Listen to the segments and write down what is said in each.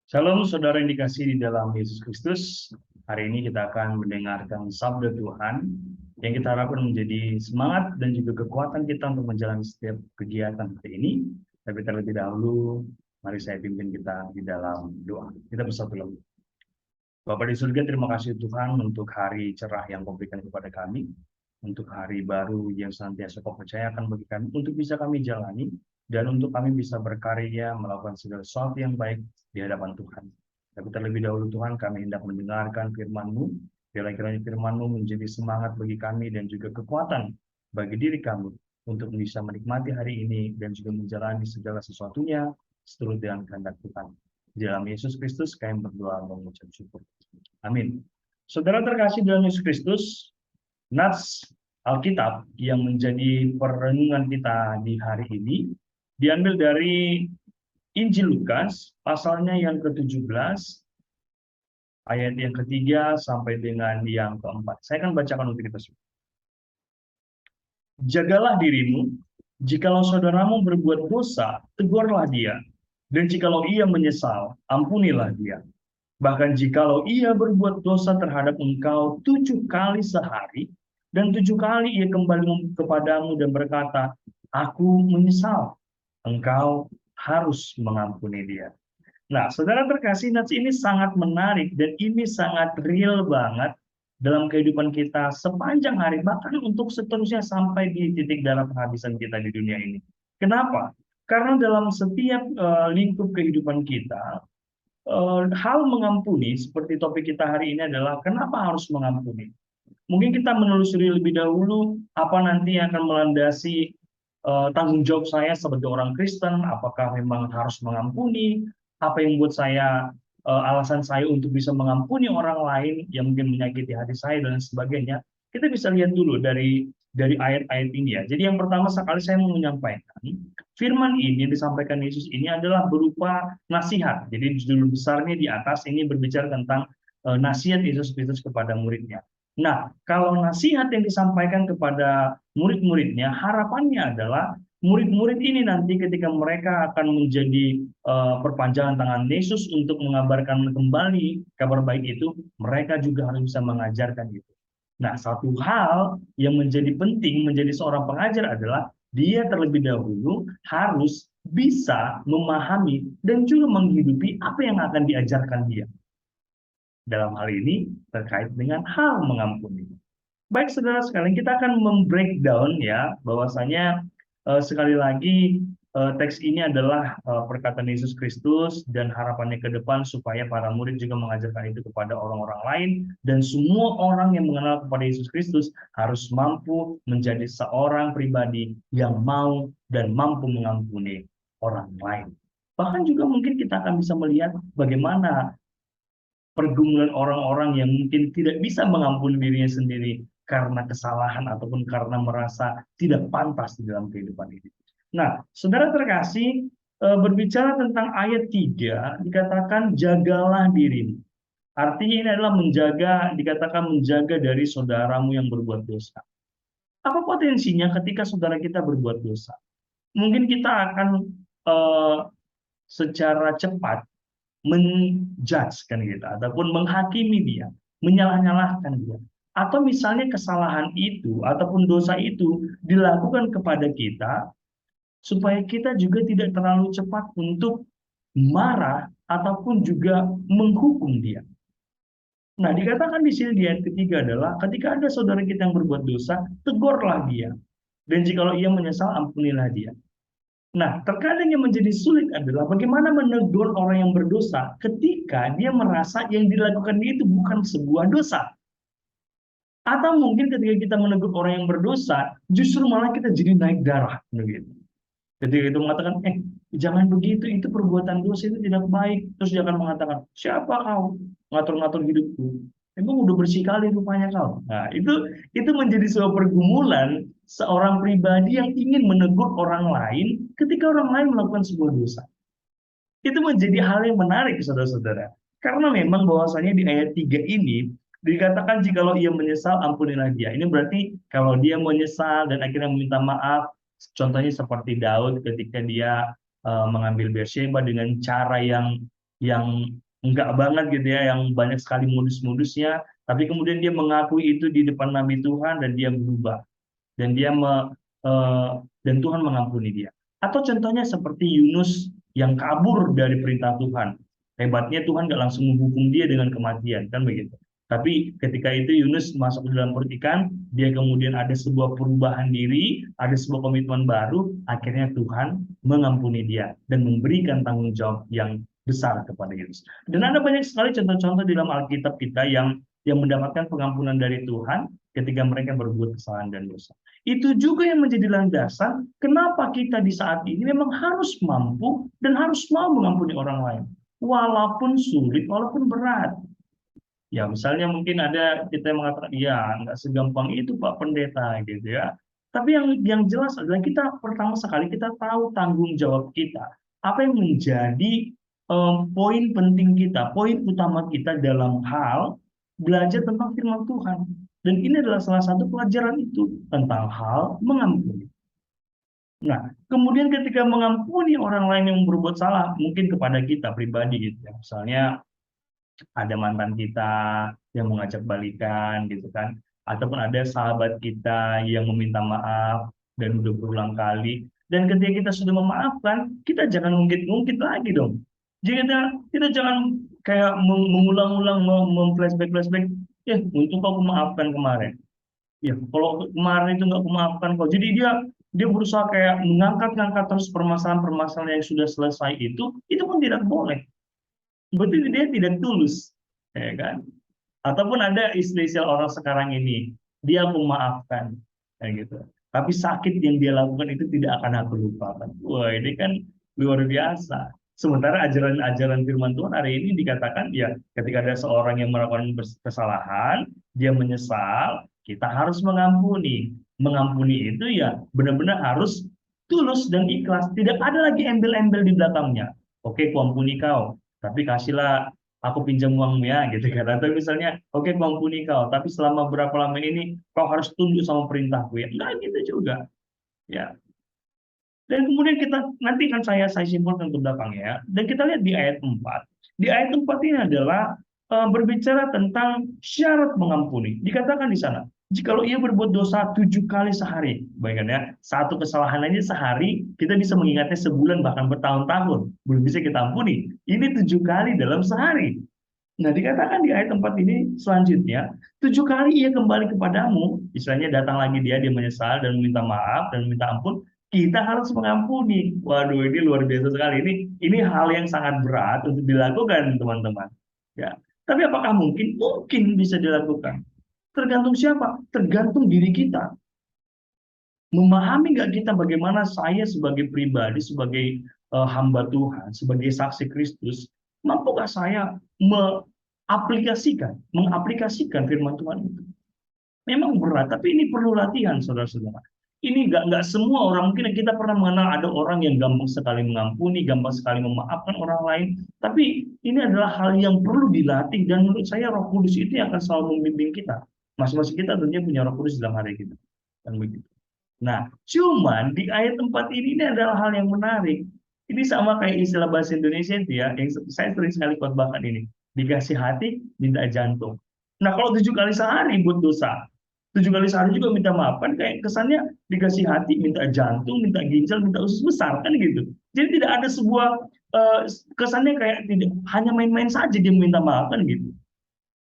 Shalom saudara yang dikasihi di dalam Yesus Kristus. Hari ini kita akan mendengarkan sabda Tuhan yang kita harapkan menjadi semangat dan juga kekuatan kita untuk menjalani setiap kegiatan hari ini. Tapi terlebih dahulu, mari saya pimpin kita di dalam doa. Kita bersatu dalam doa. Bapa di surga, terima kasih Tuhan untuk hari cerah yang Kau berikan kepada kami, untuk hari baru yang senantiasa Kau percayakan bagi kami, untuk bisa kami jalani, dan untuk kami bisa berkarya melakukan segala sesuatu yang baik di hadapan Tuhan. Tapi terlebih dahulu Tuhan, kami hendak mendengarkan firman-Mu, biarlah kiranya firman-Mu menjadi semangat bagi kami dan juga kekuatan bagi diri kami untuk bisa menikmati hari ini dan juga menjalani segala sesuatunya seturut dengan kehendak Tuhan. Di dalam Yesus Kristus kami berdoa dan mengucap syukur. Amin. Saudara terkasih dalam Yesus Kristus, nats Alkitab yang menjadi perenungan kita di hari ini diambil dari Injil Lukas, pasalnya yang ke-17, ayat yang ketiga sampai dengan yang keempat. Saya akan bacakan untuk kita semua. Jagalah dirimu, jikalau saudaramu berbuat dosa, tegurlah dia, dan jikalau ia menyesal, ampunilah dia. Bahkan jikalau ia berbuat dosa terhadap engkau 7 kali sehari, dan 7 kali ia kembali kepadamu dan berkata, aku menyesal, engkau harus mengampuni dia. Nah, saudara terkasih, nats ini sangat menarik dan ini sangat real banget dalam kehidupan kita sepanjang hari, bahkan untuk seterusnya sampai di titik darah penghabisan kita di dunia ini. Kenapa? Karena dalam setiap lingkup kehidupan kita, hal mengampuni, seperti topik kita hari ini adalah kenapa harus mengampuni. Mungkin kita menelusuri lebih dahulu apa nanti yang akan melandasi tanggung jawab saya sebagai orang Kristen, apakah memang harus mengampuni, apa yang membuat saya alasan saya untuk bisa mengampuni orang lain yang mungkin menyakiti hati saya dan sebagainya. Kita bisa lihat dulu dari ayat-ayat ini ya. Jadi yang pertama sekali saya mau menyampaikan, firman ini yang disampaikan Yesus ini adalah berupa nasihat. Jadi judul besarnya di atas ini berbicara tentang nasihat Yesus Kristus kepada muridnya. Nah, kalau nasihat yang disampaikan kepada murid-muridnya, harapannya adalah murid-murid ini nanti ketika mereka akan menjadi perpanjangan tangan Yesus untuk mengabarkan kembali kabar baik itu, mereka juga harus bisa mengajarkan itu. Nah, satu hal yang menjadi penting menjadi seorang pengajar adalah dia terlebih dahulu harus bisa memahami dan juga menghidupi apa yang akan diajarkan dia. Dalam hal ini terkait dengan hal mengampuni. Baik saudara sekalian, kita akan membreakdown ya bahwasanya sekali lagi teks ini adalah perkataan Yesus Kristus dan harapannya ke depan supaya para murid juga mengajarkan itu kepada orang-orang lain dan semua orang yang mengenal kepada Yesus Kristus harus mampu menjadi seorang pribadi yang mau dan mampu mengampuni orang lain. Bahkan juga mungkin kita akan bisa melihat bagaimana pergumulan orang-orang yang mungkin tidak bisa mengampuni dirinya sendiri karena kesalahan ataupun karena merasa tidak pantas di dalam kehidupan ini. Nah, saudara terkasih, berbicara tentang ayat 3, dikatakan jagalah dirimu. Artinya ini adalah menjaga, dikatakan menjaga dari saudaramu yang berbuat dosa. Apa potensinya ketika saudara kita berbuat dosa? Mungkin kita akan eh, secara cepat menjudge kan gitu ataupun menghakimi dia, menyalah-nyalahkan dia. Atau misalnya kesalahan itu ataupun dosa itu dilakukan kepada kita supaya kita juga tidak terlalu cepat untuk marah ataupun juga menghukum dia. Nah, dikatakan di sini di ayat ketiga adalah ketika ada saudara kita yang berbuat dosa, tegurlah dia. Dan jikalau ia menyesal, ampunilah dia. Nah, terkadang yang menjadi sulit adalah bagaimana menegur orang yang berdosa ketika dia merasa yang dilakukan dia itu bukan sebuah dosa. Atau mungkin ketika kita menegur orang yang berdosa, justru malah kita jadi naik darah. Begitu. Ketika itu mengatakan, jangan begitu, itu perbuatan dosa, itu tidak baik. Terus dia akan mengatakan, siapa kau ngatur-ngatur hidupku? Emang udah bersih kali rupanya kau. Nah, itu menjadi sebuah pergumulan seorang pribadi yang ingin menegur orang lain ketika orang lain melakukan sebuah dosa. Itu menjadi hal yang menarik, saudara-saudara. Karena memang bahwasanya di ayat 3 ini dikatakan jikalau ia menyesal, ampunilah dia. Ini berarti kalau dia menyesal dan akhirnya meminta maaf, contohnya seperti Daud ketika dia mengambil Bersheba dengan cara yang yang enggak banget gitu ya, yang banyak sekali modus-modusnya, tapi kemudian dia mengakui itu di depan nabi Tuhan dan dia berubah dan eh, dan Tuhan mengampuni dia. Atau contohnya seperti Yunus yang kabur dari perintah Tuhan. Hebatnya Tuhan nggak langsung menghukum dia dengan kematian, kan begitu. Tapi ketika itu Yunus masuk ke dalam perut ikan, dia kemudian ada sebuah perubahan diri, ada sebuah komitmen baru, akhirnya Tuhan mengampuni dia dan memberikan tanggung jawab yang besar kepada Yunus. Dan ada banyak sekali contoh-contoh di dalam Alkitab kita yang mendapatkan pengampunan dari Tuhan ketika mereka berbuat kesalahan dan dosa. Itu juga yang menjadi landasan kenapa kita di saat ini memang harus mampu dan harus mau mengampuni orang lain. Walaupun sulit, walaupun berat. Ya, misalnya mungkin ada kita yang mengatakan, ya nggak segampang itu Pak Pendeta gitu ya. Tapi yang jelas adalah kita pertama sekali kita tahu tanggung jawab kita. Apa yang menjadi poin penting kita, poin utama kita dalam hal belajar tentang firman Tuhan. Dan ini adalah salah satu pelajaran itu tentang hal mengampuni. Nah, kemudian ketika mengampuni orang lain yang berbuat salah, mungkin kepada kita pribadi gitu ya. Misalnya ada mantan kita yang mengajak balikan gitu kan, ataupun ada sahabat kita yang meminta maaf dan udah berulang kali, dan ketika kita sudah memaafkan kita jangan ngungkit-ngungkit lagi dong. Jadi kita jangan kayak mengulang-ulang memflashback ya untuk aku maafkan kemarin, ya kalau kemarin itu nggak aku maafkan kok, jadi dia berusaha kayak mengangkat-ngangkat terus permasalahan-permasalahan yang sudah selesai itu pun tidak boleh. Berarti dia tidak tulus, ya kan? Ataupun ada istilah orang sekarang ini, dia memaafkan, kayak gitu. Tapi sakit yang dia lakukan itu tidak akan aku lupakan. Wah, ini kan luar biasa. Sementara ajaran-ajaran firman Tuhan hari ini dikatakan, ya ketika ada seorang yang melakukan kesalahan, dia menyesal, kita harus mengampuni. Mengampuni itu ya benar-benar harus tulus dan ikhlas. Tidak ada lagi embel-embel di belakangnya. Oke, kuampuni kau, tapi kasihlah aku pinjam uangmu ya gitu kan, atau misalnya oke kuampuni kau tapi selama berapa lama ini kau harus tunduk sama perintahku ya, enggak gitu juga ya. Dan kemudian kita nanti kan saya simpulkan ke belakangnya ya. Dan kita lihat di ayat 4. Di ayat 4 ini adalah berbicara tentang syarat mengampuni. Dikatakan di sana, jikalau ia berbuat dosa 7 kali sehari, bayangkan ya, satu kesalahan aja sehari, kita bisa mengingatnya sebulan bahkan bertahun-tahun, belum bisa kita ampuni. Ini 7 kali dalam sehari. Nah, dikatakan di ayat 4 ini selanjutnya, 7 kali ia kembali kepadamu, istilahnya datang lagi dia menyesal dan meminta maaf dan meminta ampun, kita harus mengampuni. Waduh, ini luar biasa sekali. Ini hal yang sangat berat untuk dilakukan, teman-teman. Ya. Tapi apakah mungkin? Mungkin bisa dilakukan. Tergantung siapa? Tergantung diri kita. Memahami nggak kita bagaimana saya sebagai pribadi, sebagai hamba Tuhan, sebagai saksi Kristus, mampukah saya mengaplikasikan firman Tuhan itu? Memang berat, tapi ini perlu latihan, saudara-saudara. Ini nggak semua orang, mungkin kita pernah mengenal ada orang yang gampang sekali mengampuni, gampang sekali memaafkan orang lain, tapi ini adalah hal yang perlu dilatih, dan menurut saya Roh Kudus itu yang akan selalu membimbing kita. Masing-masing kita tentunya punya Roh Kudus dalam hari kita. Dan begitu. Nah, cuman di ayat 4 ini adalah hal yang menarik. Ini sama kayak istilah bahasa Indonesia itu ya, yang saya sering sekali khotbahkan ini. Dikasih hati, minta jantung. Nah, kalau 7 kali sehari buat dosa, 7 kali sehari juga minta maaf, kan kayak kesannya dikasih hati, minta jantung, minta ginjal, minta usus besar, kan gitu. Jadi tidak ada sebuah kesannya kayak tidak hanya main-main saja dia minta maaf, kan gitu.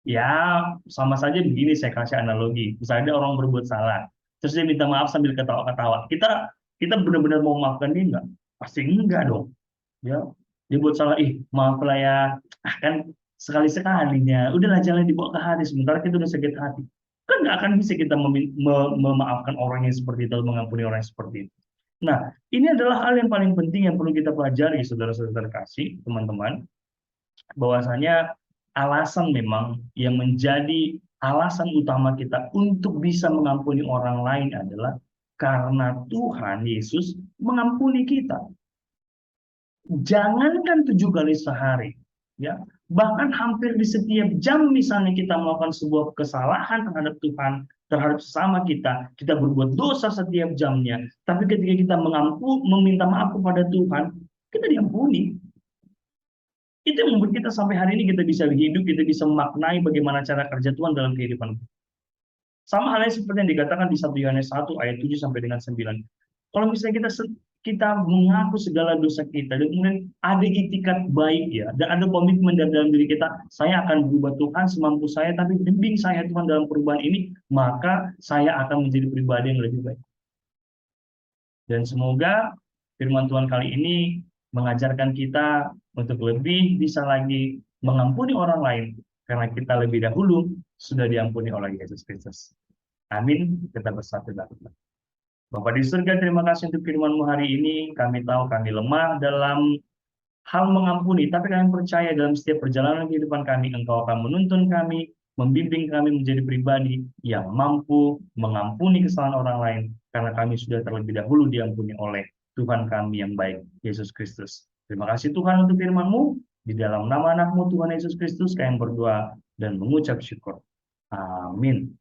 Ya, sama saja begini saya kasih analogi. Misalnya ada orang berbuat salah, terus dia minta maaf sambil ketawa-ketawa. Kita kita benar-benar mau maafkan dia nggak? Pasti enggak dong. Ya, dia buat salah, maaf lah ya. Ah, kan sekali-sekalinya. Udahlah jangan dibawa ke hati. Sementara kita udah sakit hati. Kan nggak akan bisa kita memaafkan orang yang seperti itu, mengampuni orang yang seperti itu. Nah, ini adalah hal yang paling penting yang perlu kita pelajari, saudara-saudara kasih, teman-teman, bahwasanya alasan memang yang menjadi alasan utama kita untuk bisa mengampuni orang lain adalah karena Tuhan Yesus mengampuni kita. Jangankan 7 kali sehari, ya, bahkan hampir di setiap jam misalnya kita melakukan sebuah kesalahan terhadap Tuhan, terhadap sesama kita berbuat dosa setiap jamnya. Tapi ketika kita meminta maaf kepada Tuhan, kita diampuni. Itu yang membuat kita sampai hari ini kita bisa hidup, kita bisa memaknai bagaimana cara kerja Tuhan dalam kehidupan kita. Sama halnya seperti yang dikatakan di 1 Yohanes 1 ayat 7 sampai dengan 9. Kalau misalnya kita mengaku segala dosa kita dan kemudian ada itikat baik ya dan ada komitmen dari dalam diri kita, saya akan berubah Tuhan semampu saya, tapi bimbing saya Tuhan dalam perubahan ini, maka saya akan menjadi pribadi yang lebih baik. Dan semoga firman Tuhan kali ini mengajarkan kita untuk lebih bisa lagi mengampuni orang lain karena kita lebih dahulu sudah diampuni oleh Yesus Kristus. Amin. Kita bersatu dalam doa. Bapa di surga, terima kasih untuk firman-Mu hari ini. Kami tahu kami lemah dalam hal mengampuni, tapi kami percaya dalam setiap perjalanan kehidupan kami, Engkau akan menuntun kami, membimbing kami menjadi pribadi yang mampu mengampuni kesalahan orang lain, karena kami sudah terlebih dahulu diampuni oleh Tuhan kami yang baik, Yesus Kristus. Terima kasih Tuhan untuk firman-Mu. Di dalam nama anak-Mu Tuhan Yesus Kristus, kami berdoa dan mengucap syukur. Amin.